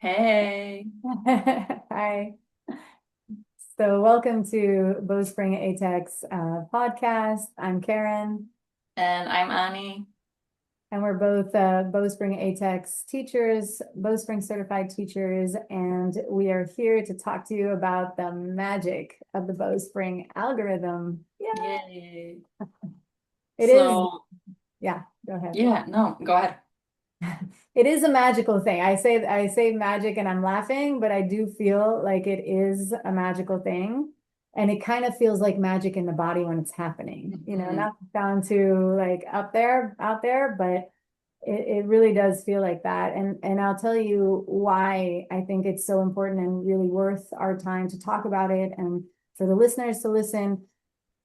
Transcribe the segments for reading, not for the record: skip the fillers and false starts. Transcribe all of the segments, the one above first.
Hey, Hi. So, welcome to Bowspring ATEX podcast. I'm Karen, and I'm Annie. and we're both Bowspring ATEX teachers, Bowspring certified teachers, and we are here to talk to you about the magic of the Bowspring algorithm. Yeah, Yay. it is. So, Yeah, go ahead. yeah, no, go ahead. It is a magical thing. I say magic and I'm laughing, but I do feel like it is a magical thing. And it kind of feels like magic in the body when it's happening. Mhm. Not down to like up there, out there, but it really does feel like that. And I'll tell you why I think it's so important and really worth our time to talk about it and for the listeners to listen.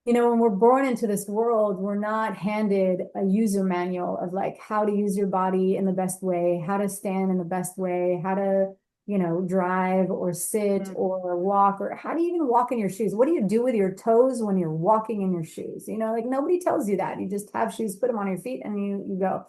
When we're born into this world, we're not handed a user manual of like how to use your body in the best way, how to stand in the best way, how to, drive or sit Mhm. or walk, or how do you even walk in your shoes? What do you do with your toes when you're walking in your shoes? Like nobody tells you that. You just have shoes, put them on your feet, and you go.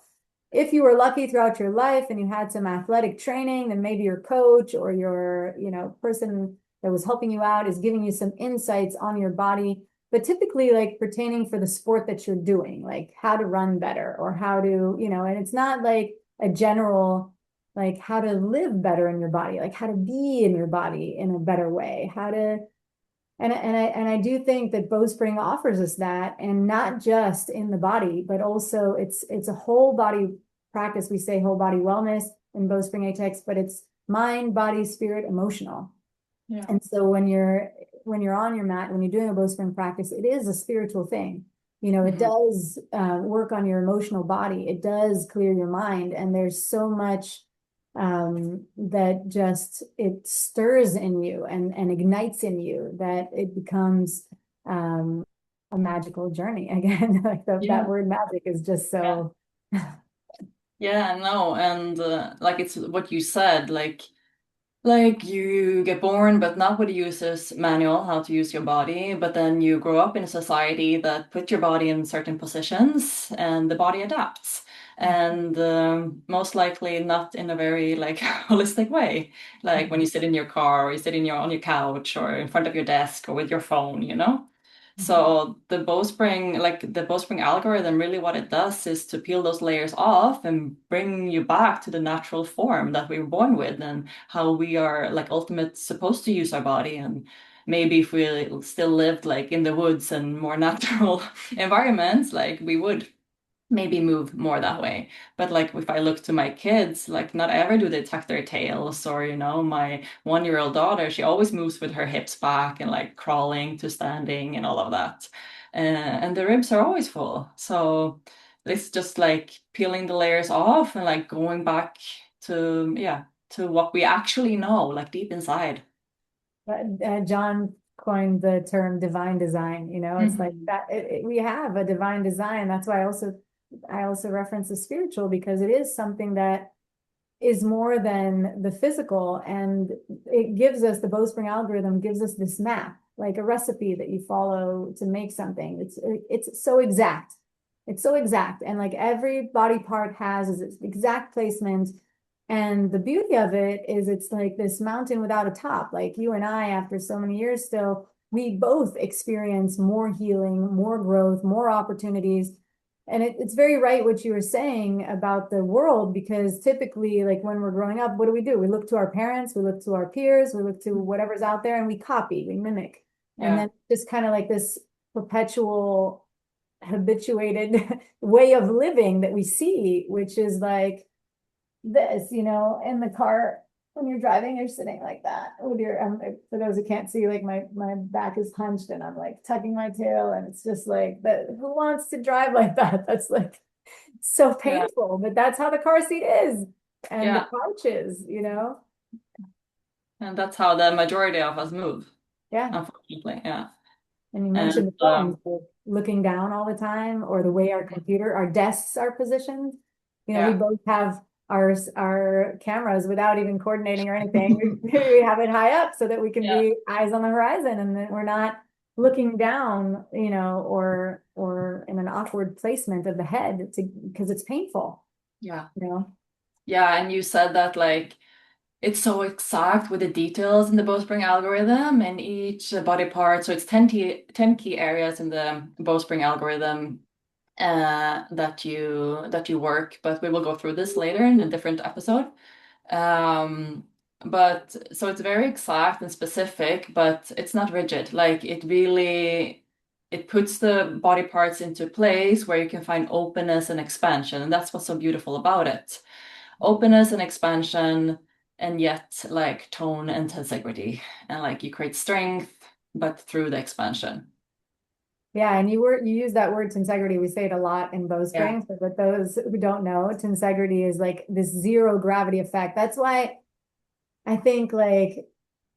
If you were lucky throughout your life and you had some athletic training, then maybe your coach or your, person that was helping you out is giving you some insights on your body, but typically like pertaining for the sport that you're doing, like how to run better or how to, and it's not like a general, like how to live better in your body, like how to be in your body in a better way, how to, and I do think that Bowspring offers us that, and not just in the body, but also it's a whole body practice. We say whole body wellness in Bowspring ATEX, but it's mind, body, spirit, emotional. Yeah. And so when you're on your mat, when you're doing a bowspring practice, it is a spiritual thing. It Mhm. does work on your emotional body. It does clear your mind, and there's so much that just it stirs in you and ignites in you that it becomes um, a magical journey. Again, like that Yeah. word magic is just Yeah. so. Yeah, no, and like it's what you said, like you get born, but not with a user's manual how to use your body, but then you grow up in a society that put your body in certain positions, and the body adapts, and most likely not in a very like holistic way, like when you sit in your car or you sit in your on your couch or in front of your desk or with your phone. So the Bowspring algorithm, really what it does is to peel those layers off and bring you back to the natural form that we were born with and how we are like ultimate supposed to use our body. And maybe if we still lived like in the woods and more natural environments, like we would maybe move more that way. But like if I look to my kids, like not ever do they tuck their tails, or my 1-year-old daughter, she always moves with her hips back and like crawling to standing and all of that. And the ribs are always full. So it's just like peeling the layers off and like going back to to what we actually know, like deep inside. John coined the term divine design. It's like Mhm. that we have a divine design. That's why I also reference the spiritual, because it is something that is more than the physical, and it gives us the Bowspring algorithm gives us this map, like a recipe that you follow to make something. It's so exact. It's so exact, and like every body part has its exact placement. And the beauty of it is it's like this mountain without a top. Like you and I, after so many years still, we both experience more healing, more growth, more opportunities. And it's very right what you were saying about the world, because typically, like when we're growing up, what do? We look to our parents, we look to our peers, we look to whatever's out there, and we copy, we mimic. And Yeah. then just kind of like this perpetual habituated way of living that we see, which is like this, in the car when you're driving, you're sitting like that with your, for those who can't see, like my back is hunched and I'm like tucking my tail, and it's just like that. Who wants to drive like that? That's like so Yeah. painful, but that's how the car seat is, and the Yeah. couch is. And that's how the majority of us move, Yeah. unfortunately. Yeah. And you And mentioned the phones, like looking down all the time, or the way our desks are positioned. We yeah. both have our cameras without even coordinating or anything. We have it high up so that we can Yeah. be eyes on the horizon, and that we're not looking down, or in an awkward placement of the head, because it's painful, Yeah. you know. Yeah. And you said that like it's so exact with the details in the Bowspring algorithm and each body part. So it's 10 key areas in the Bowspring algorithm that you work, but we will go through this later in a different episode. Um, but so it's very exact and specific, but it's not rigid. Like it puts the body parts into place where you can find openness and expansion, and that's what's so beautiful about it. Openness and expansion, and yet like tone and tensegrity, and like you create strength, but through the expansion. Yeah, and you use that word tensegrity. We say it a lot in Yeah, bowstring. So, but those who don't know, tensegrity is like this zero gravity effect. That's why I think like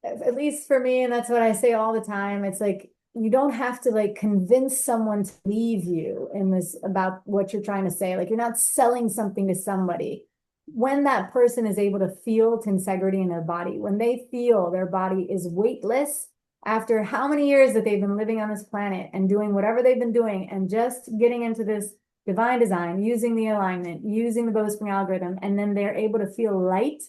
at least for me, and that's what I say all the time, it's like you don't have to like convince someone to leave you in this about what you're trying to say. Like you're not selling something to somebody. When that person is able to feel tensegrity in their body, when they feel their body is weightless after how many years that they've been living on this planet and doing whatever they've been doing and just getting into this divine design, using the alignment, using the Bowspring algorithm, and then they're able to feel light.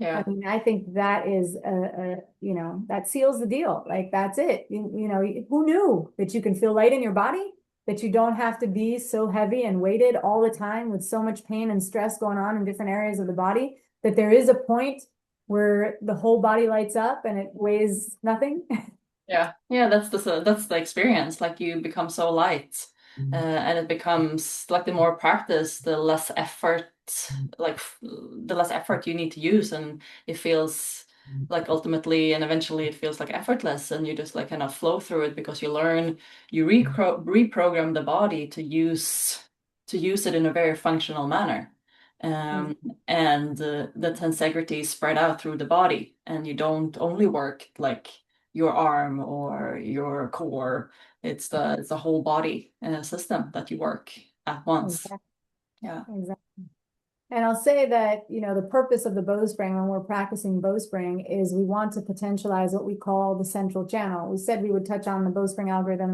I yeah, mean, I think that is that seals the deal. Like that's it. Who knew that you can feel light in your body, that you don't have to be so heavy and weighted all the time with so much pain and stress going on in different areas of the body, that there is a point where the whole body lights up and it weighs nothing. yeah, yeah. That's the experience. Like you become so light, and it becomes like the more practice, the less effort, the less effort you need to use, and it feels like ultimately and eventually it feels like effortless, and you just like kind of flow through it because you learn, you reprogram the body to use it in a very functional manner. Um, and the tensegrity is spread out through the body, and you don't only work like your arm or your core. It's the whole body system that you work at once. Exactly. Yeah. Exactly. And I'll say that, the purpose of the bowspring when we're practicing bowspring is we want to potentialize what we call the central channel. We said we would touch on the bowspring algorithm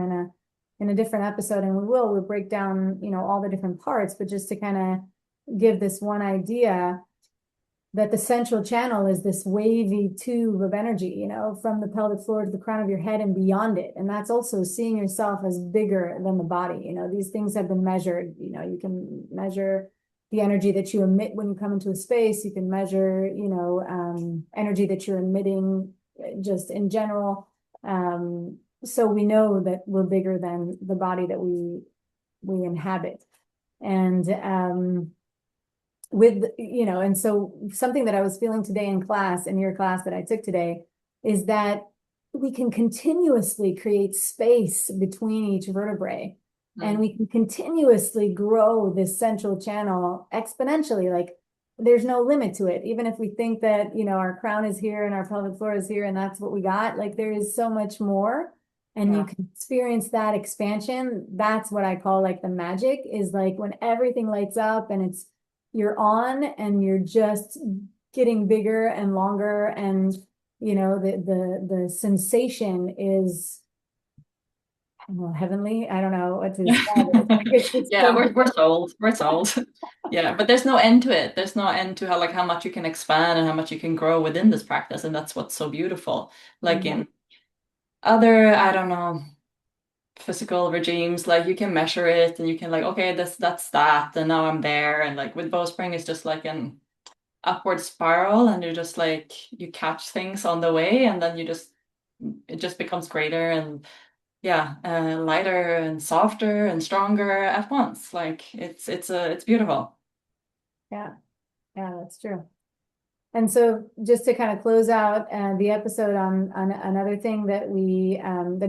in a different episode, and we will. We'll break down, all the different parts, but just to kind of give this one idea that the central channel is this wavy tube of energy, from the pelvic floor to the crown of your head and beyond it. And that's also seeing yourself as bigger than the body. These things have been measured. You can measure the energy that you emit when you come into a space. You can measure, energy that you're emitting just in general. So we know that we're bigger than the body that we inhabit. And and so something that I was feeling today in class, in your class that I took today, is that we can continuously create space between each vertebrae, and Mm. we can continuously grow this central channel exponentially. Like there's no limit to it. Even if we think that, our crown is here and our pelvic floor is here and that's what we got, like there is so much more. And you Yeah. can experience that expansion. That's what I call like the magic, is like when everything lights up and you're on and you're just getting bigger and longer, and the sensation is, I don't know, heavenly. I don't know what to describe it. It's like it's Yeah, so we're beautiful. sold. We're sold. Yeah, but there's no end to it. There's no end to how much you can expand and how much you can grow within this practice, and that's what's so beautiful. Like Exactly. in other, I don't know, physical regimes, like you can measure it and you can like, okay, that's that, and now I'm there. And like with bowspring, it's just like an upward spiral, and you're just like you catch things on the way, and then it just becomes greater and yeah, lighter and softer and stronger at once. Like it's beautiful. Yeah, yeah, that's true. And so just to kind of close out the episode on another thing that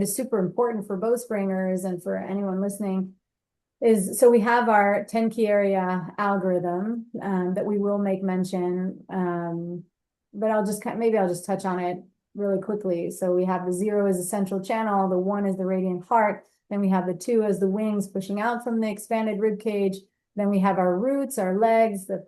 is super important for bow springers and for anyone listening is, so we have our 10 key area algorithm that we will make mention, but maybe I'll just touch on it really quickly. So we have the 0 as the central channel, the 1 is the radiant heart, then we have the 2 as the wings pushing out from the expanded rib cage. Then we have our roots, our legs, the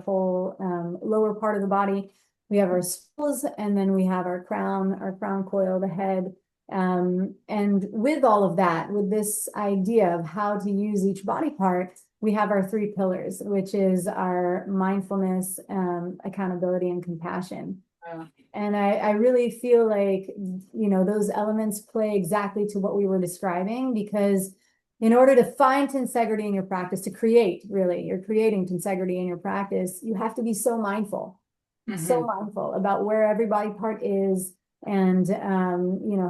whole lower part of the body. We have our spools, and then we have our crown coil, the head. And with all of that, with this idea of how to use each body part, we have our three pillars, which is our mindfulness, accountability, and compassion. Yeah. And I really feel like, those elements play exactly to what we were describing, because in order to find tensegrity in your practice, to create, really, you're creating tensegrity in your practice, you have to be so Hmm. mindful about where every body part is, and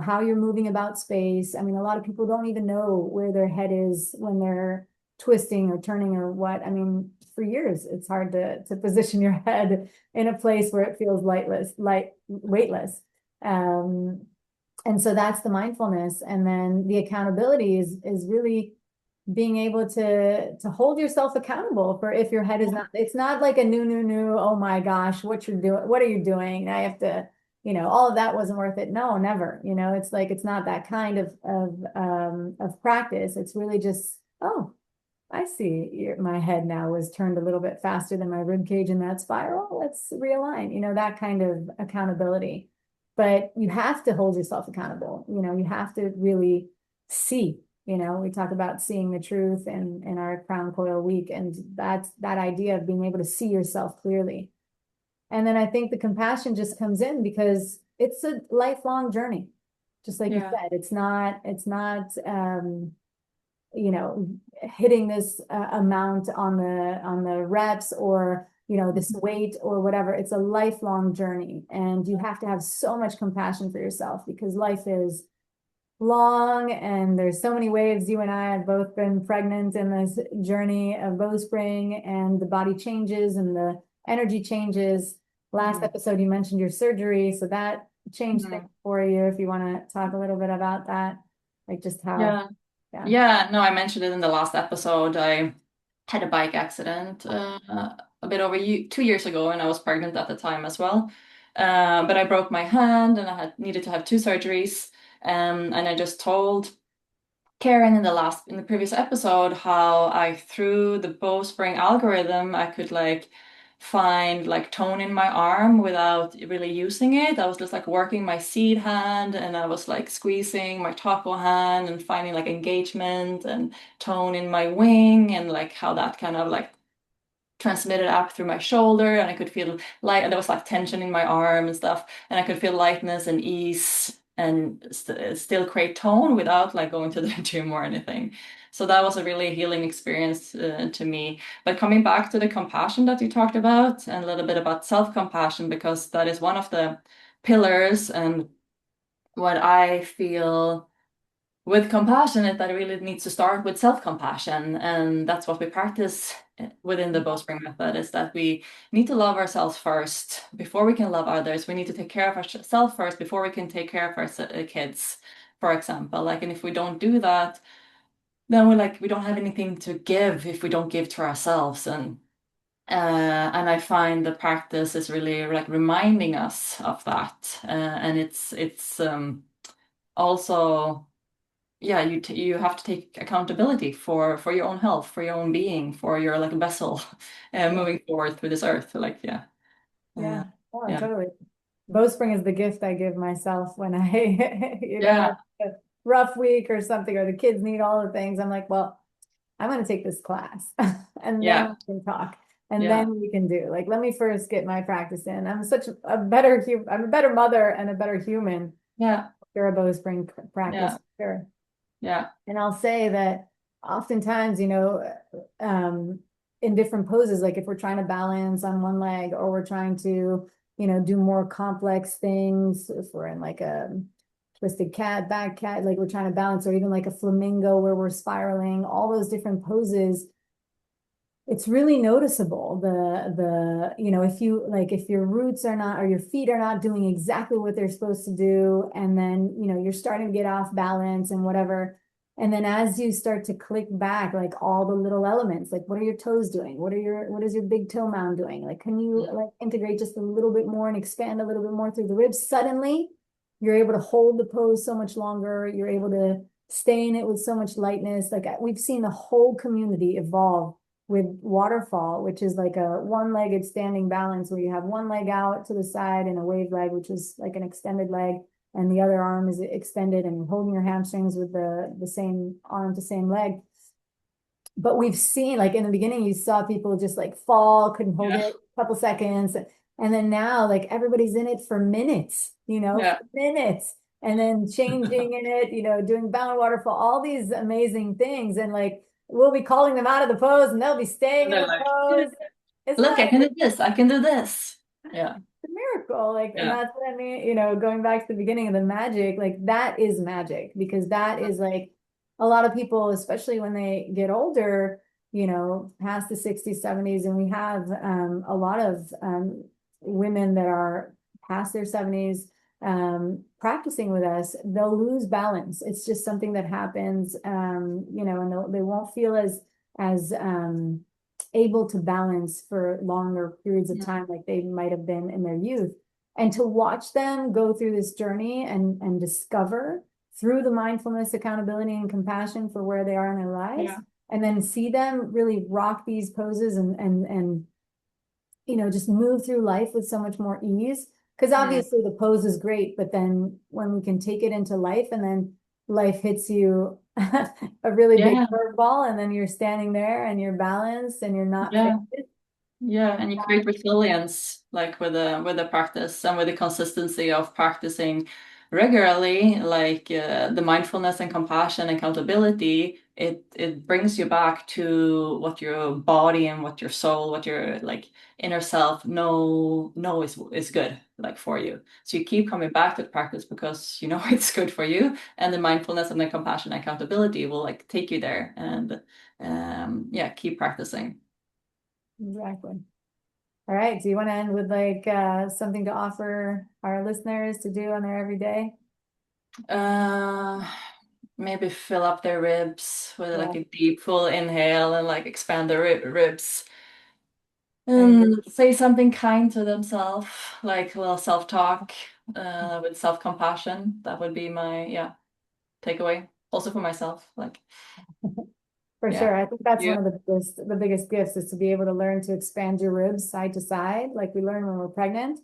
how you're moving about space. I mean, a lot of people don't even know where their head is when they're twisting or turning or what. I mean, for years, it's hard to position your head in a place where it feels weightless. Um, and so that's the mindfulness. And then the accountability is really being able to hold yourself accountable for if your head is not, it's not like a new, oh my gosh, what you're doing, what are you doing? I have to, all of that wasn't worth it. No, never. It's like it's not that kind of practice. It's really just, oh, I see my head now was turned a little bit faster than my rib cage in that spiral. Let's realign, that kind of accountability. But you have to hold yourself accountable. You have to really see. We talk about seeing the truth in our crown coil week, and that's that idea of being able to see yourself clearly. And then I think the compassion just comes in because it's a lifelong journey. Just like you Yeah. said, it's not you know, hitting this amount on the reps, or this weight or whatever. It's a lifelong journey, and you have to have so much compassion for yourself, because life is long and there's so many waves. You and I have both been pregnant in this journey of Bowspring, and the body changes and the energy changes. Last Hmm. episode you mentioned your surgery, so that changed things Hmm. for you. If you want to talk a little bit about that, like just how, Yeah. yeah. Yeah, no, I mentioned it in the last episode. I had a bike accident a bit over 2 years ago, and I was pregnant at the time as well. But I broke my hand, and I had needed to have two surgeries. And I just told Karen in the previous episode how I through the Bowspring algorithm I could like find like tone in my arm without really using it. I was just like working my seed hand, and I was like squeezing my taco hand and finding like engagement and tone in my wing, and like how that kind of like transmitted up through my shoulder, and I could feel light, and there was like tension in my arm and stuff, and I could feel lightness and ease and still create tone without like going to the gym or anything. So that was a really healing experience to me. But coming back to the compassion that you talked about, and a little bit about self-compassion, because that is one of the pillars, and what I feel with compassion is that it really needs to start with self-compassion, and that's what we practice within the Bowspring method, is that we need to love ourselves first before we can love others. We need to take care of ourselves first before we can take care of our kids, for example. Like, and if we don't do that, then we don't have anything to give if we don't give to ourselves. And I find the practice is really like reminding us of that, and it's also, yeah, you have to take accountability for your own health, for your own being, for your like vessel moving forward through this earth. Like, yeah, Yeah. uh, Oh, yeah, totally. Bowspring is the gift I give myself when I, yeah, have a rough week or something, or the kids need all the things. I'm like, well, I'm going to take this class and then yeah, we can talk, and yeah, then we can do, like, let me first get my practice in. I'm a better mother and a better human yeah, after a Bowspring practice. yeah, Sure. yeah, And I'll say that oftentimes, um, in different poses, like if we're trying to balance on one leg, or we're trying to, do more complex things, if we're in like a twisted cat, back cat, like we're trying to balance, or even like a flamingo where we're spiraling, all those different poses, it's really noticeable. If you like, if your roots are not, or your feet are not doing exactly what they're supposed to do, and then you're starting to get off balance and whatever, and then as you start to click back, like all the little elements, like what are your toes doing, what is your big toe mound doing, like can you like integrate just a little bit more and expand a little bit more through the ribs, suddenly you're able to hold the pose so much longer, you're able to stay in it with so much lightness. Like we've seen the whole community evolve with waterfall, which is like a one-legged standing balance, where you have one leg out to the side, and a wave leg, which is like an extended leg, and the other arm is extended, and you're holding your hamstrings with the same arm to same leg. but we've seen like in the beginning, you saw people just like fall, couldn't hold Yeah. it a couple seconds. And then now, like everybody's in it for minutes, Yeah. for minutes, and then changing in it, doing bound waterfall, all these amazing things. And like we'll be calling them out of the pose and they'll be And staying in they're the like, pose. Isn't look, that I can do this. I can do this. Yeah. a miracle? Like, and Yeah. that's what I mean, going back to the beginning of the magic, like that is magic because that is like a lot of people, especially when they get older, past the 60s, 70s, and we have a lot of women that are past their 70s practicing with us, they'll lose balance. It's just something that happens, and they won't feel as able to balance for longer periods of time like they might have been in their youth. And to watch them go through this journey and discover through the mindfulness, accountability, and compassion for where they are in their lives, Yeah. and then see them really rock these poses and just move through life with so much more ease. Because Mm. obviously the pose is great, but then when we can take it into life and then life hits you a really big Yeah. curveball, and then you're standing there and you're balanced and you're not Yeah. faded. Yeah, and you create resilience like with the practice and with the consistency of practicing regularly, like the mindfulness and compassion and accountability, it brings you back to what your body and what your soul, what your like inner self know is good like for you. So you keep coming back to the practice because you know it's good for you, and the mindfulness and the compassion and accountability will like take you there and yeah, keep practicing. Exactly. All right. Do you want to end with like something to offer our listeners to do on their everyday? Uh, Maybe fill up their ribs with like Yeah, a deep full inhale and like expand their ribs I agree. and say something kind to themselves, like a little self-talk, with self-compassion. That would be my, yeah, takeaway. Also for myself, like, For yeah. sure. I think that's one You? of the biggest gifts is to be able to learn to expand your ribs side to side, like we learn when we're pregnant,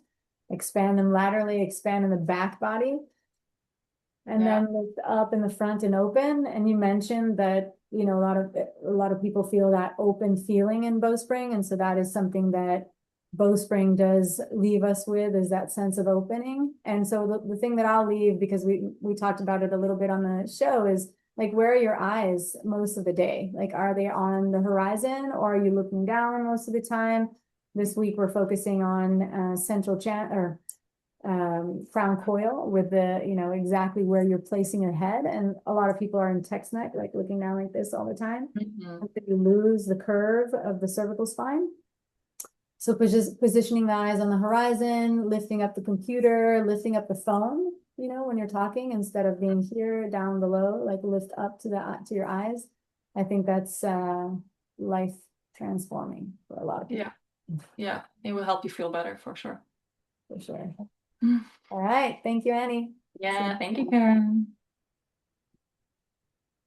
expand them laterally, expand in the back body, and Yeah. then lift up in the front and open. And you mentioned that, a lot of people feel that open feeling in bowspring. And so that is something that bowspring does leave us with is that sense of opening. And so the thing that I'll leave, because we talked about it a little bit on the show, is like, where are your eyes most of the day? Like, are they on the horizon or are you looking down most of the time? This week we're focusing on central chan or crown coil with exactly where you're placing your head. And a lot of people are in text neck, like looking down like this all the time. Mhm. And so you lose the curve of the cervical spine. So positioning the eyes on the horizon, lifting up the computer, lifting up the phone, when you're talking instead of being here down below, like lift up to your eyes. I think that's life transforming for a lot of people, Yeah. Yeah. It will help you feel better for sure. for sure. Mm. All right. Thank you, Annie. See Yeah. Thank you, you. Karen.